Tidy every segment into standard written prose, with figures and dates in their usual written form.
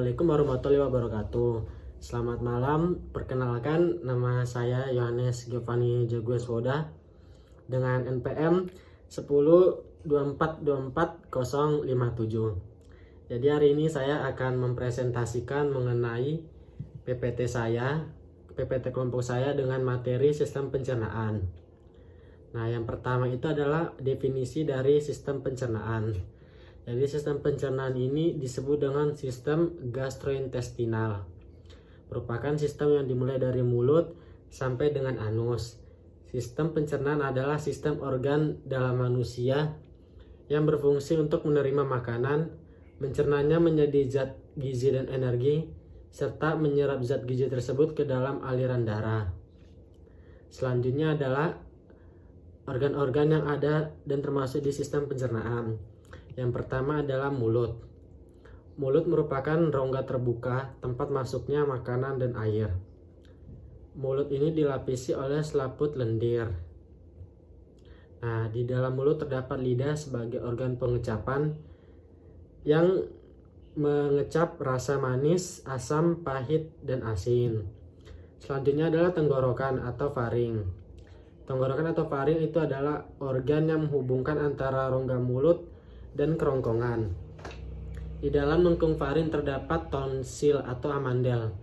Assalamualaikum warahmatullahi wabarakatuh. Selamat malam, perkenalkan nama saya Yohanes Giovanni Jogweswoda dengan NPM 1024240057. Jadi hari ini saya akan mempresentasikan mengenai PPT saya, PPT kelompok saya dengan materi sistem pencernaan. Nah, yang pertama itu adalah definisi dari sistem pencernaan. Jadi sistem pencernaan ini disebut dengan sistem gastrointestinal. Merupakan sistem yang dimulai dari mulut sampai dengan anus. Sistem pencernaan adalah sistem organ dalam manusia yang berfungsi untuk menerima makanan, mencernanya menjadi zat gizi dan energi, serta menyerap zat gizi tersebut ke dalam aliran darah. Selanjutnya adalah organ-organ yang ada dan termasuk di sistem pencernaan. Yang pertama adalah mulut. Mulut merupakan rongga terbuka tempat masuknya makanan dan air. Mulut ini dilapisi oleh selaput lendir. Nah, di dalam mulut terdapat lidah sebagai organ pengecapan yang mengecap rasa manis, asam, pahit, dan asin. Selanjutnya adalah tenggorokan atau faring. Tenggorokan atau faring itu adalah organ yang menghubungkan antara rongga mulut dan kerongkongan. Di dalam lengkung faring terdapat tonsil atau amandel.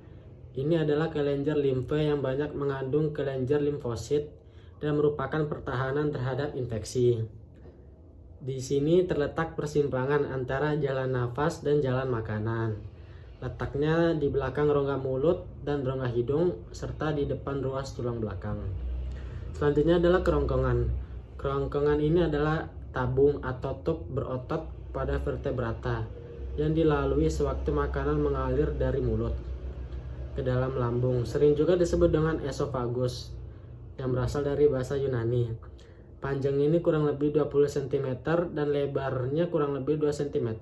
Ini adalah kelenjar limfe yang banyak mengandung kelenjar limfosit dan merupakan pertahanan terhadap infeksi. Di sini terletak persimpangan antara jalan nafas dan jalan makanan. Letaknya di belakang rongga mulut dan rongga hidung serta di depan ruas tulang belakang. Selanjutnya adalah kerongkongan. Kerongkongan ini adalah tabung atau tub berotot pada vertebrata yang dilalui sewaktu makanan mengalir dari mulut ke dalam lambung. Sering juga disebut dengan esofagus yang berasal dari bahasa Yunani. Panjang ini kurang lebih 20 cm dan lebarnya kurang lebih 2 cm.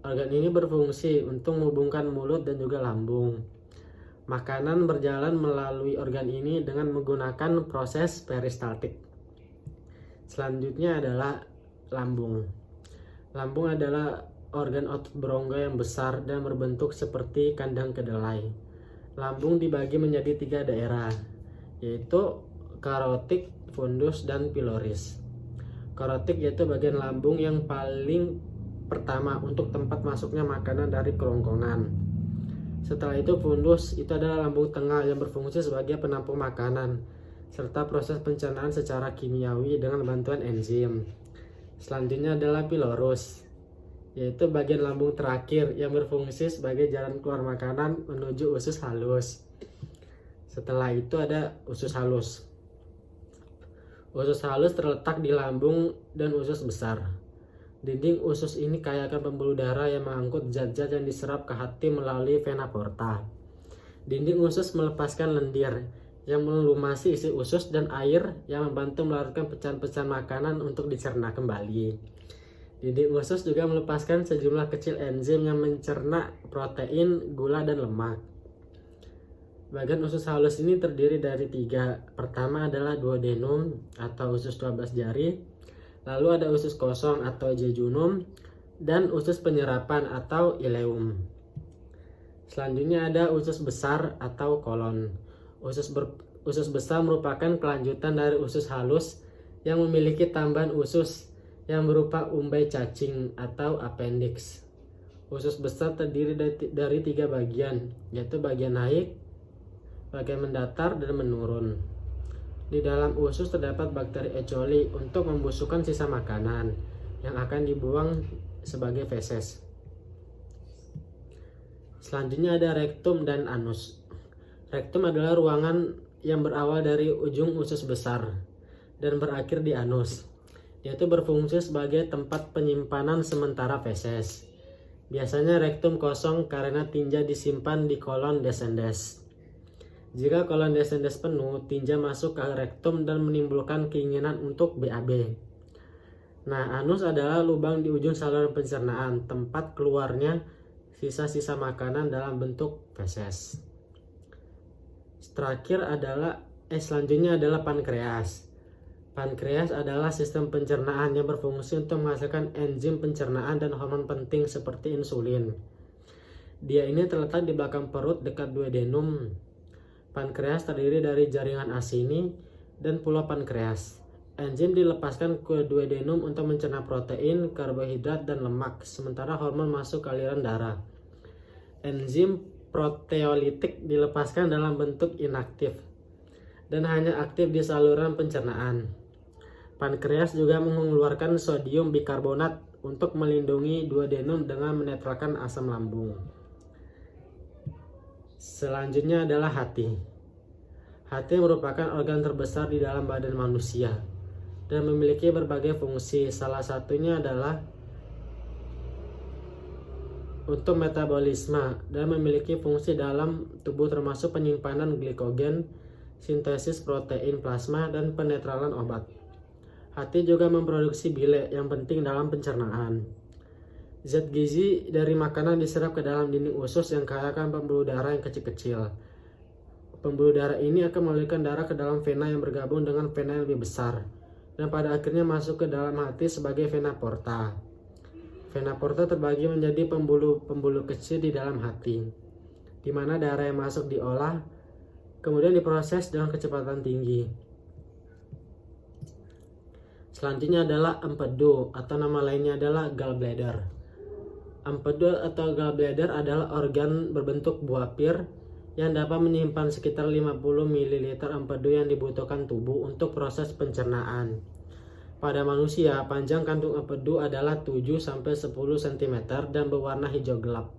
Organ ini berfungsi untuk menghubungkan mulut dan juga lambung. Makanan berjalan melalui organ ini dengan menggunakan proses peristaltik. Selanjutnya adalah lambung. Lambung adalah organ otot berongga yang besar dan berbentuk seperti kandang kedelai. Lambung dibagi menjadi 3 daerah, yaitu karotik, fundus, dan piloris. Karotik yaitu bagian lambung yang paling pertama untuk tempat masuknya makanan dari kerongkongan. Setelah itu fundus itu adalah lambung tengah yang berfungsi sebagai penampung makanan serta proses pencernaan secara kimiawi dengan bantuan enzim. Selanjutnya adalah pilorus, yaitu bagian lambung terakhir yang berfungsi sebagai jalan keluar makanan menuju usus halus. Setelah itu ada usus halus. Usus halus terletak di lambung dan usus besar. Dinding usus ini kaya akan pembuluh darah yang mengangkut zat-zat yang diserap ke hati melalui vena porta. Dinding usus melepaskan lendir yang melumasi isi usus dan air yang membantu melarutkan pecahan-pecahan makanan untuk dicerna kembali. Dinding usus juga melepaskan sejumlah kecil enzim yang mencerna protein, gula, dan lemak. Bagian usus halus ini terdiri dari 3. Pertama adalah duodenum atau usus 12 jari, lalu ada usus kosong atau jejunum, dan usus penyerapan atau ileum. Selanjutnya ada usus besar atau kolon. Usus besar merupakan kelanjutan dari usus halus yang memiliki tambahan usus yang berupa umbai cacing atau appendix. Usus besar terdiri dari 3 bagian, yaitu bagian naik, bagian mendatar, dan menurun. Di dalam usus terdapat bakteri E. coli untuk membusukkan sisa makanan yang akan dibuang sebagai feses. Selanjutnya ada rektum dan anus. Rektum adalah ruangan yang berawal dari ujung usus besar dan berakhir di anus, yaitu berfungsi sebagai tempat penyimpanan sementara feses. Biasanya rektum kosong karena tinja disimpan di kolon descendens. Jika kolon descendens penuh, tinja masuk ke rektum dan menimbulkan keinginan untuk BAB. Nah, anus adalah lubang di ujung saluran pencernaan, tempat keluarnya sisa-sisa makanan dalam bentuk feses. Selanjutnya adalah pankreas. Pankreas adalah sistem pencernaan yang berfungsi untuk menghasilkan enzim pencernaan dan hormon penting seperti insulin. Dia ini terletak di belakang perut dekat duodenum. Pankreas terdiri dari jaringan asini dan pulau pankreas. Enzim dilepaskan ke duodenum untuk mencerna protein, karbohidrat, dan lemak, sementara hormon masuk ke aliran darah. Enzim proteolitik dilepaskan dalam bentuk inaktif dan hanya aktif di saluran pencernaan. Pankreas juga mengeluarkan sodium bikarbonat untuk melindungi duodenum dengan menetralkan asam lambung. Selanjutnya adalah hati. Hati merupakan organ terbesar di dalam badan manusia dan memiliki berbagai fungsi. Salah satunya adalah untuk metabolisme dan memiliki fungsi dalam tubuh termasuk penyimpanan glikogen, sintesis protein plasma, dan penetralan obat. Hati juga memproduksi bile yang penting dalam pencernaan. Zat gizi dari makanan diserap ke dalam dinding usus yang kaya akan pembuluh darah yang kecil-kecil. Pembuluh darah ini akan mengalirkan darah ke dalam vena yang bergabung dengan vena yang lebih besar, dan pada akhirnya masuk ke dalam hati sebagai vena porta. Vena porta terbagi menjadi pembuluh-pembuluh kecil di dalam hati, di mana darah yang masuk diolah, kemudian diproses dengan kecepatan tinggi. Selanjutnya adalah empedu, atau nama lainnya adalah gallbladder. Empedu atau gallbladder adalah organ berbentuk buah pir yang dapat menyimpan sekitar 50 ml empedu yang dibutuhkan tubuh untuk proses pencernaan. Pada manusia, panjang kantung empedu adalah 7-10 cm dan berwarna hijau gelap.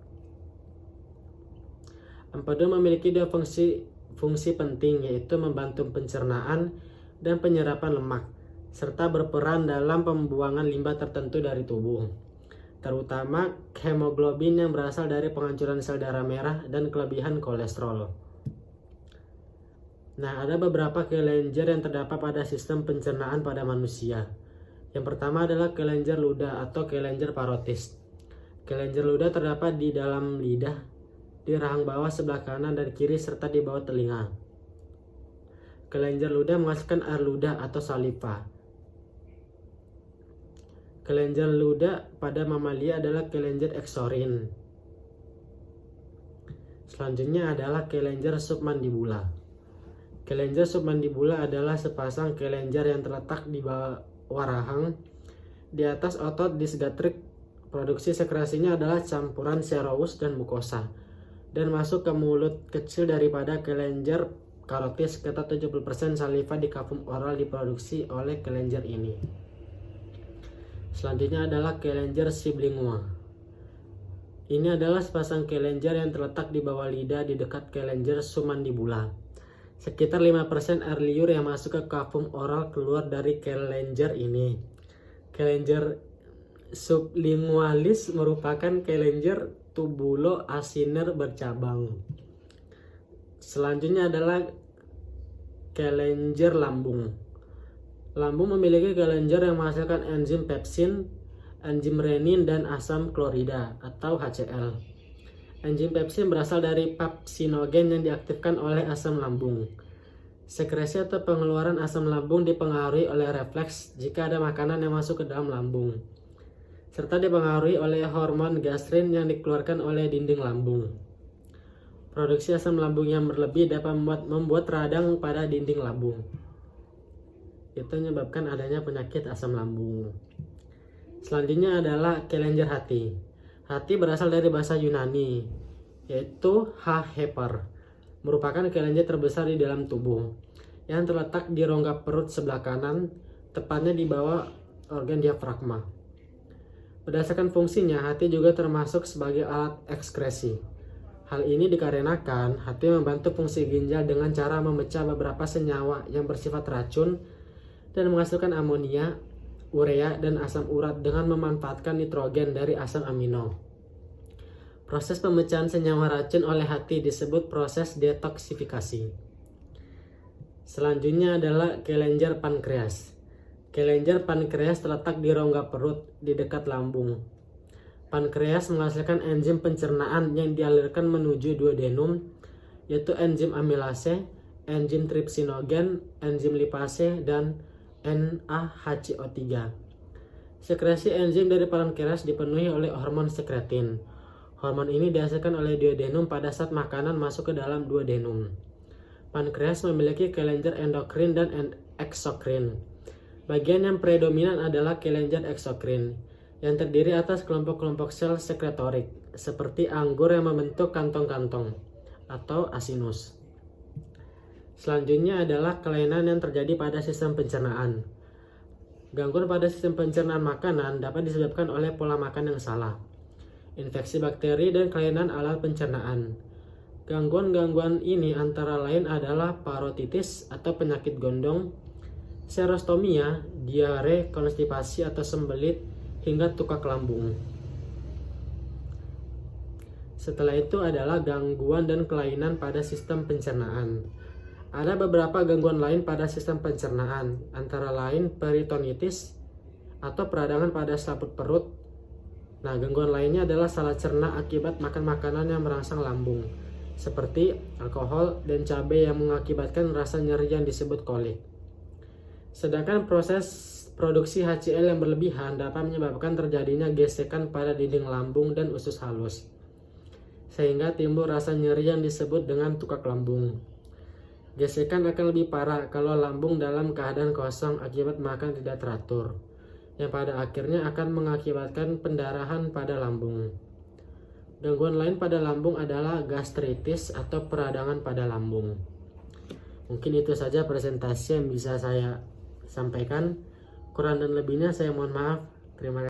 Empedu memiliki dua fungsi penting, yaitu membantu pencernaan dan penyerapan lemak, serta berperan dalam pembuangan limbah tertentu dari tubuh, terutama hemoglobin yang berasal dari penghancuran sel darah merah dan kelebihan kolesterol. Nah, ada beberapa kelenjar yang terdapat pada sistem pencernaan pada manusia. Yang pertama adalah kelenjar ludah atau kelenjar parotis. Kelenjar ludah terdapat di dalam lidah, di rahang bawah sebelah kanan dan kiri, serta di bawah telinga. Kelenjar ludah menghasilkan air ludah atau saliva. Kelenjar ludah pada mamalia adalah kelenjar eksorin. Selanjutnya adalah kelenjar submandibula. Kelenjar submandibula adalah sepasang kelenjar yang terletak di bawah rahang, di atas otot disgatrik. Produksi sekresinya adalah campuran serous dan mukosa, dan masuk ke mulut kecil daripada kelenjar karotis. Sekitar 70% saliva di kafum oral diproduksi oleh kelenjar ini. Selanjutnya adalah kelenjar sublingual. Ini adalah sepasang kelenjar yang terletak di bawah lidah di dekat kelenjar submandibula. Sekitar 5% air liur yang masuk ke kafum oral keluar dari kelenjar ini. Kelenjar sublingualis merupakan kelenjar tubulo-asiner bercabang. Selanjutnya adalah kelenjar lambung. Lambung memiliki kelenjar yang menghasilkan enzim pepsin, enzim renin, dan asam klorida atau HCl. Enzim pepsin berasal dari pepsinogen yang diaktifkan oleh asam lambung. Sekresi atau pengeluaran asam lambung dipengaruhi oleh refleks jika ada makanan yang masuk ke dalam lambung, serta dipengaruhi oleh hormon gastrin yang dikeluarkan oleh dinding lambung. Produksi asam lambung yang berlebih dapat membuat radang pada dinding lambung. Itu menyebabkan adanya penyakit asam lambung. Selanjutnya adalah kelenjar hati. Hati berasal dari bahasa Yunani, yaitu heper, merupakan kelenjar terbesar di dalam tubuh, yang terletak di rongga perut sebelah kanan, tepatnya di bawah organ diafragma. Berdasarkan fungsinya, hati juga termasuk sebagai alat ekskresi. Hal ini dikarenakan hati membantu fungsi ginjal dengan cara memecah beberapa senyawa yang bersifat racun dan menghasilkan amonia, urea, dan asam urat dengan memanfaatkan nitrogen dari asam amino. Proses pemecahan senyawa racun oleh hati disebut proses detoksifikasi. Selanjutnya adalah kelenjar pankreas. Kelenjar pankreas terletak di rongga perut di dekat lambung. Pankreas menghasilkan enzim pencernaan yang dialirkan menuju duodenum, yaitu enzim amilase, enzim trypsinogen, enzim lipase, dan NaHCO3. Sekresi enzim dari pankreas dipenuhi oleh hormon sekretin. Hormon ini dihasilkan oleh duodenum pada saat makanan masuk ke dalam duodenum. Pankreas memiliki kelenjar endokrin dan eksokrin. Bagian yang predominan adalah kelenjar eksokrin, yang terdiri atas kelompok-kelompok sel sekretorik, seperti anggur yang membentuk kantong-kantong atau asinus. Selanjutnya adalah kelainan yang terjadi pada sistem pencernaan. Gangguan pada sistem pencernaan makanan dapat disebabkan oleh pola makan yang salah, infeksi bakteri, dan kelainan alat pencernaan. Gangguan-gangguan ini antara lain adalah parotitis atau penyakit gondong, serostomia, diare, konstipasi atau sembelit, hingga tukak lambung. Setelah itu adalah gangguan dan kelainan pada sistem pencernaan. Ada beberapa gangguan lain pada sistem pencernaan, antara lain peritonitis atau peradangan pada selaput perut. Nah, gangguan lainnya adalah salah cerna akibat makan makanan yang merangsang lambung, seperti alkohol dan cabai yang mengakibatkan rasa nyeri yang disebut kolik. Sedangkan proses produksi HCl yang berlebihan dapat menyebabkan terjadinya gesekan pada dinding lambung dan usus halus, sehingga timbul rasa nyeri yang disebut dengan tukak lambung. Gesekan akan lebih parah kalau lambung dalam keadaan kosong akibat makan tidak teratur, yang pada akhirnya akan mengakibatkan pendarahan pada lambung. Gangguan lain pada lambung adalah gastritis atau peradangan pada lambung. Mungkin itu saja presentasi yang bisa saya sampaikan. Kurang dan lebihnya saya mohon maaf. Terima kasih.